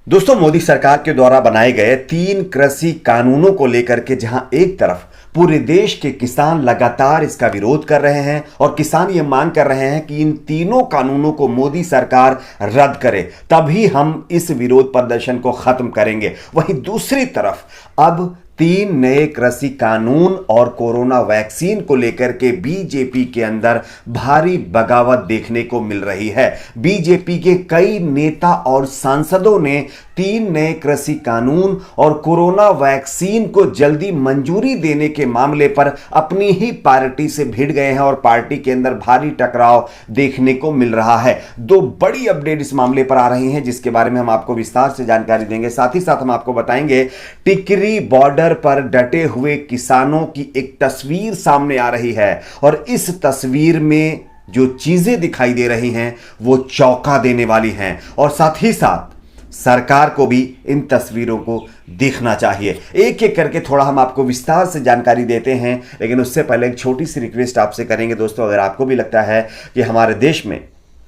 दोस्तों, मोदी सरकार के द्वारा बनाए गए 3 कृषि कानूनों को लेकर के जहां एक तरफ पूरे देश के किसान लगातार इसका विरोध कर रहे हैं और किसान ये मांग कर रहे हैं कि इन तीनों कानूनों को मोदी सरकार रद्द करे, तभी हम इस विरोध प्रदर्शन को खत्म करेंगे। वहीं दूसरी तरफ अब 3 नए कृषि कानून और कोरोना वैक्सीन को लेकर के बीजेपी के अंदर भारी बगावत देखने को मिल रही है। बीजेपी के कई नेता और सांसदों ने 3 नए कृषि कानून और कोरोना वैक्सीन को जल्दी मंजूरी देने के मामले पर अपनी ही पार्टी से भिड़ गए हैं और पार्टी के अंदर भारी टकराव देखने को मिल रहा है। 2 बड़ी अपडेट इस मामले पर आ रही हैं, जिसके बारे में हम आपको विस्तार से जानकारी देंगे। साथ ही साथ हम आपको बताएंगे टिकरी बॉर्डर पर डटे हुए किसानों की एक तस्वीर सामने आ रही है और इस तस्वीर में जो चीजें दिखाई दे रही हैं वो चौंका देने वाली हैं और साथ ही साथ सरकार को भी इन तस्वीरों को देखना चाहिए। एक एक करके थोड़ा हम आपको विस्तार से जानकारी देते हैं, लेकिन उससे पहले एक छोटी सी रिक्वेस्ट आपसे करेंगे दोस्तों, अगर आपको भी लगता है कि हमारे देश में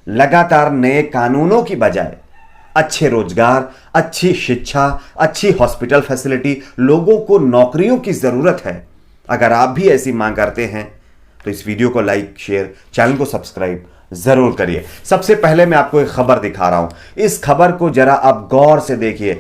लगातार नए कानूनों की बजाय अच्छे रोजगार, अच्छी शिक्षा, अच्छी हॉस्पिटल फैसिलिटी, लोगों को नौकरियों की जरूरत है, अगर आप भी ऐसी मांग करते हैं तो इस वीडियो को लाइक, शेयर, चैनल को सब्सक्राइब जरूर करिए। सबसे पहले मैं आपको एक खबर दिखा रहा हूं, इस खबर को जरा आप गौर से देखिए।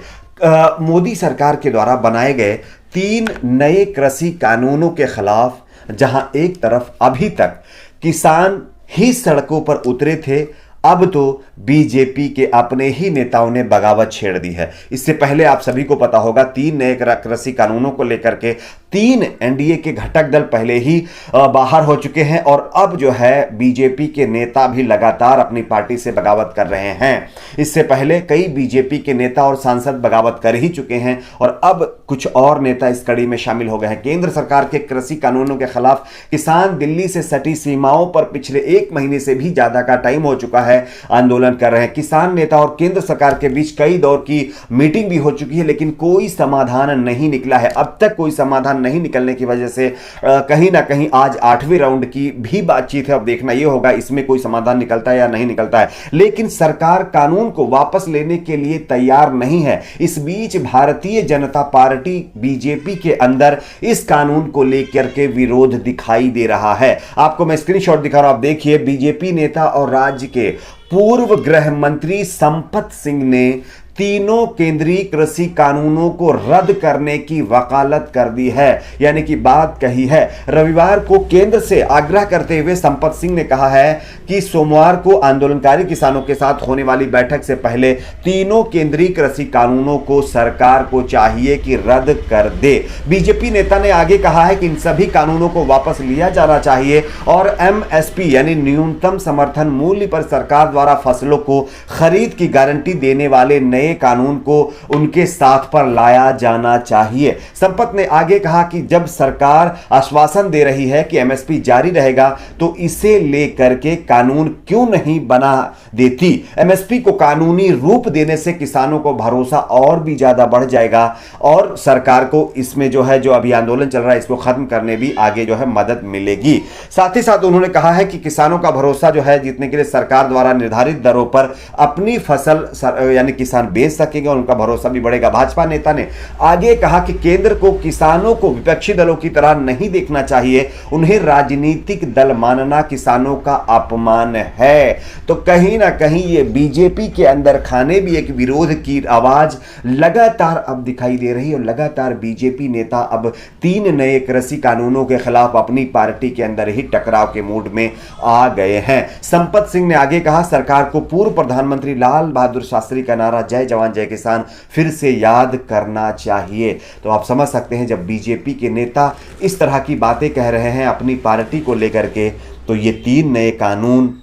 मोदी सरकार के द्वारा बनाए गए 3 नए कृषि कानूनों के खिलाफ जहां एक तरफ अभी तक किसान ही सड़कों पर उतरे थे, अब तो बीजेपी के अपने ही नेताओं ने बगावत छेड़ दी है। इससे पहले आप सभी को पता होगा 3 नए कृषि कानूनों को लेकर के 3 एनडीए के घटक दल पहले ही बाहर हो चुके हैं और अब जो है बीजेपी के नेता भी लगातार अपनी पार्टी से बगावत कर रहे हैं। इससे पहले कई बीजेपी के नेता और सांसद बगावत कर ही चुके हैं और अब कुछ और नेता इस कड़ी में शामिल हो गए हैं। केंद्र सरकार के कृषि कानूनों के खिलाफ किसान दिल्ली से सटी सीमाओं पर पिछले 1 महीने से भी ज्यादा का टाइम हो चुका है आंदोलन कर रहे हैं। किसान नेता और केंद्र सरकार के बीच कई दौर की मीटिंग भी हो चुकी है, लेकिन कोई समाधान नहीं निकला है। अब तक कोई समाधान नहीं निकलने की वजह से कहीं ना कहीं आज 8वें राउंड की भी बातचीत है। अब देखना यह होगा इसमें कोई समाधान निकलता है या नहीं निकलता है, लेकिन सरकार कानून को वापस लेने के लिए तैयार नहीं है। इस बीच भारतीय जनता पार्टी बीजेपी के अंदर इस कानून को लेकर के विरोध दिखाई दे रहा है। आपको मैं स्क्रीनशॉट दिखा रहा हूं, आप देखिए। बीजेपी नेता और राज्य के पूर्व गृह मंत्री संपत सिंह ने तीनों केंद्रीय कृषि कानूनों को रद्द करने की वकालत कर दी है, यानी कि बात कही है। रविवार को केंद्र से आग्रह करते हुए संपत सिंह ने कहा है कि सोमवार को आंदोलनकारी किसानों के साथ होने वाली बैठक से पहले तीनों केंद्रीय कृषि कानूनों को सरकार को चाहिए कि रद्द कर दे। बीजेपी नेता ने आगे कहा है कि इन सभी कानूनों को वापस लिया जाना चाहिए और एमएसपी यानी न्यूनतम समर्थन मूल्य पर सरकार द्वारा फसलों को खरीद की गारंटी देने वाले नए कानून को उनके साथ पर लाया जाना चाहिए। संपत ने आगे कहा कि जब सरकार आश्वासन दे रही है कि एमएसपी जारी रहेगा तो इसे लेकर के कानून क्यों नहीं बना देती। एमएसपी को कानूनी रूप देने से किसानों को भरोसा और भी ज्यादा बढ़ जाएगा और सरकार को इसमें जो है जो अभी आंदोलन चल रहा है इसको खत्म करने भी आगे जो है मदद मिलेगी। साथ ही साथ उन्होंने कहा है कि किसानों का भरोसा जो है जीतने के लिए सरकार द्वारा निर्धारित दरों पर अपनी फसल यानी किसान बेच सकेंगे और उनका भरोसा भी बढ़ेगा। भाजपा नेता ने आगे कहा कि केंद्र को किसानों को विपक्षी दलों की तरह नहीं देखना चाहिए, उन्हें राजनीतिक दल मानना किसानों का अपमान है। तो कहीं ना कहीं ये बीजेपी के अंदर खाने भी एक विरोध की आवाज लगातार अब दिखाई दे रही है और लगातार बीजेपी नेता अब 3 नए कृषि कानूनों के खिलाफ अपनी पार्टी के अंदर ही टकराव के मूड में आ गए हैं। संपत सिंह ने आगे कहा, सरकार को पूर्व प्रधानमंत्री लाल बहादुर शास्त्री का नारा जय जवान जय किसान फिर से याद करना चाहिए। तो आप समझ सकते हैं जब बीजेपी के नेता इस तरह की बातें कह रहे हैं अपनी पार्टी को लेकर के, तो ये 3 नए कानून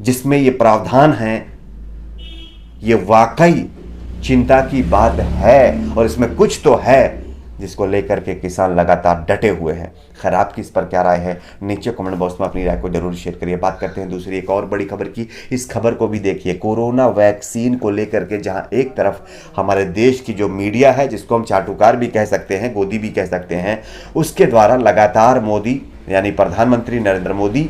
जिसमें ये प्रावधान हैं ये वाकई चिंता की बात है और इसमें कुछ तो है जिसको लेकर के किसान लगातार डटे हुए हैं। खैर, आपकी इस पर क्या राय है नीचे कमेंट बॉक्स में अपनी राय को जरूर शेयर करिए। बात करते हैं दूसरी एक और बड़ी खबर की। इस खबर को भी देखिए, कोरोना वैक्सीन को लेकर के जहां एक तरफ हमारे देश की जो मीडिया है, जिसको हम चाटुकार भी कह सकते हैं, गोदी भी कह सकते हैं, उसके द्वारा लगातार मोदी यानी प्रधानमंत्री नरेंद्र मोदी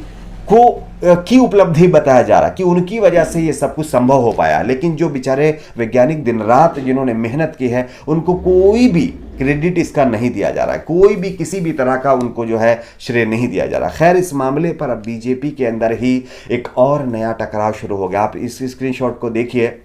को की उपलब्धि बताया जा रहा कि उनकी वजह से ये सब कुछ संभव हो पाया। लेकिन जो बेचारे वैज्ञानिक दिन रात जिन्होंने मेहनत की है, उनको कोई भी क्रेडिट इसका नहीं दिया जा रहा है, कोई भी किसी भी तरह का उनको जो है श्रेय नहीं दिया जा रहा। खैर, इस मामले पर अब बीजेपी के अंदर ही एक और नया टकराव शुरू हो गया। आप इस स्क्रीनशॉट को देखिए।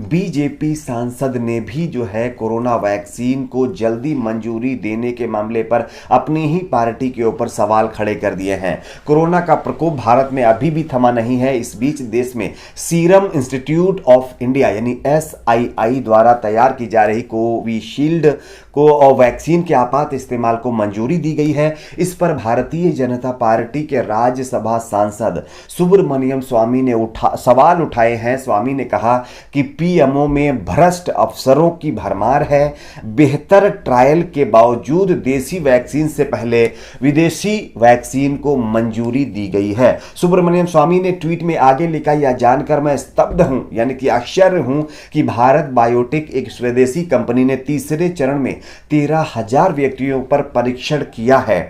बीजेपी सांसद ने भी जो है कोरोना वैक्सीन को जल्दी मंजूरी देने के मामले पर अपनी ही पार्टी के ऊपर सवाल खड़े कर दिए हैं। कोरोना का प्रकोप भारत में अभी भी थमा नहीं है। इस बीच देश में सीरम इंस्टीट्यूट ऑफ इंडिया यानी SII द्वारा तैयार की जा रही कोविशील्ड को वैक्सीन के आपात इस्तेमाल को मंजूरी दी गई है। इस पर भारतीय जनता पार्टी के राज्यसभा सांसद सुब्रमण्यम स्वामी ने सवाल उठाए हैं। स्वामी ने कहा कि PMO में भ्रष्ट अफसरों की भरमार है। बेहतर ट्रायल के बावजूद देसी वैक्सीन से पहले विदेशी वैक्सीन को मंजूरी दी गई है। सुब्रमण्यम स्वामी ने ट्वीट में आगे लिखा, यह जानकर मैं स्तब्ध हूं, यानी कि आश्चर्य हूं कि भारत बायोटेक एक स्वदेशी कंपनी ने तीसरे चरण में 13,000 व्यक्तियों पर परीक्षण किया है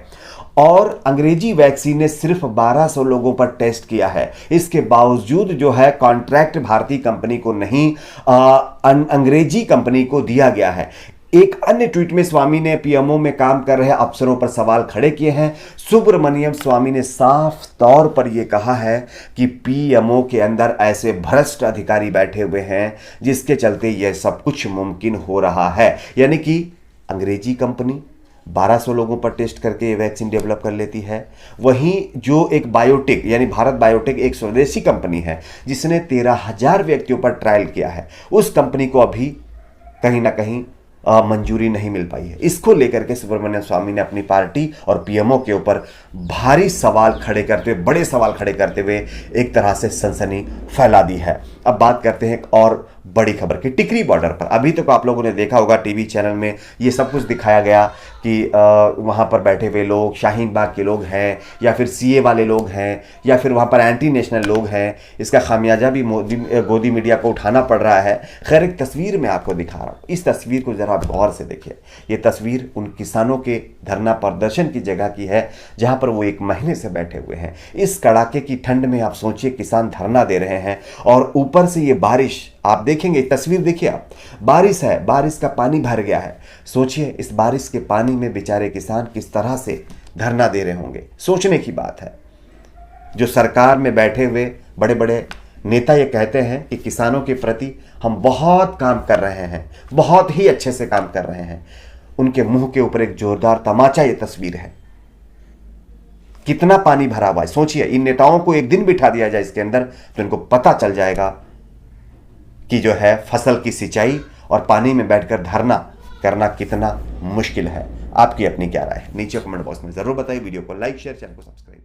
और अंग्रेजी वैक्सीन ने सिर्फ 1200 लोगों पर टेस्ट किया है। इसके बावजूद जो है कॉन्ट्रैक्ट भारतीय कंपनी को नहीं अंग्रेजी कंपनी को दिया गया है। एक अन्य ट्वीट में स्वामी ने PMO में काम कर रहे अफसरों पर सवाल खड़े किए हैं। सुब्रमण्यम स्वामी ने साफ तौर पर यह कहा है कि PMO के अंदर ऐसे भ्रष्ट अधिकारी बैठे हुए हैं जिसके चलते यह सब कुछ मुमकिन हो रहा है। यानी कि अंग्रेजी कंपनी 1200 लोगों पर टेस्ट करके वैक्सीन डेवलप कर लेती है, वहीं जो एक बायोटेक यानी भारत बायोटेक एक स्वदेशी कंपनी है जिसने 13,000 व्यक्तियों पर ट्रायल किया है, उस कंपनी को अभी कहीं ना कहीं मंजूरी नहीं मिल पाई है। इसको लेकर के सुब्रमण्यम स्वामी ने अपनी पार्टी और PMO के ऊपर भारी सवाल खड़े करते हुए, बड़े सवाल खड़े करते हुए एक तरह से सनसनी फैला दी है। अब बात करते हैं एक और बड़ी खबर की। टिकरी बॉर्डर पर अभी तक आप लोगों ने देखा होगा टीवी चैनल में ये सब कुछ दिखाया गया कि वहाँ पर बैठे हुए लोग शाहीन बाग के लोग हैं या फिर CA वाले लोग हैं या फिर वहाँ पर एंटी नेशनल लोग हैं। इसका खामियाजा भी गोदी मीडिया को उठाना पड़ रहा है। खैर, एक तस्वीर मैं आपको दिखा रहा हूँ, इस तस्वीर को जरा गौर से देखिए। ये तस्वीर उन किसानों के धरना प्रदर्शन की जगह की है जहाँ पर वो 1 महीने से बैठे हुए हैं। इस कड़ाके की ठंड में आप सोचिए, किसान धरना दे रहे हैं और ऊपर से ये बारिश, आप देखेंगे तस्वीर देखिए आप, बारिश है, बारिश का पानी भर गया है। सोचिए इस बारिश के पानी में बेचारे किसान किस तरह से धरना दे रहे होंगे। सोचने की बात है। जो सरकार में बैठे हुए बड़े बड़े नेता ये कहते हैं कि किसानों के प्रति हम बहुत काम कर रहे हैं, बहुत ही अच्छे से काम कर रहे हैं, उनके मुंह के ऊपर एक जोरदार तमाचा ये तस्वीर है। कितना पानी भरा हुआ है सोचिए। इन नेताओं को एक दिन बिठा दिया जाए इसके अंदर तो इनको पता चल जाएगा कि जो है फसल की सिंचाई और पानी में बैठकर धरना करना कितना मुश्किल है। आपकी अपनी क्या राय है नीचे कमेंट बॉक्स में जरूर बताइए। वीडियो को लाइक शेयर, चैनल को सब्सक्राइब।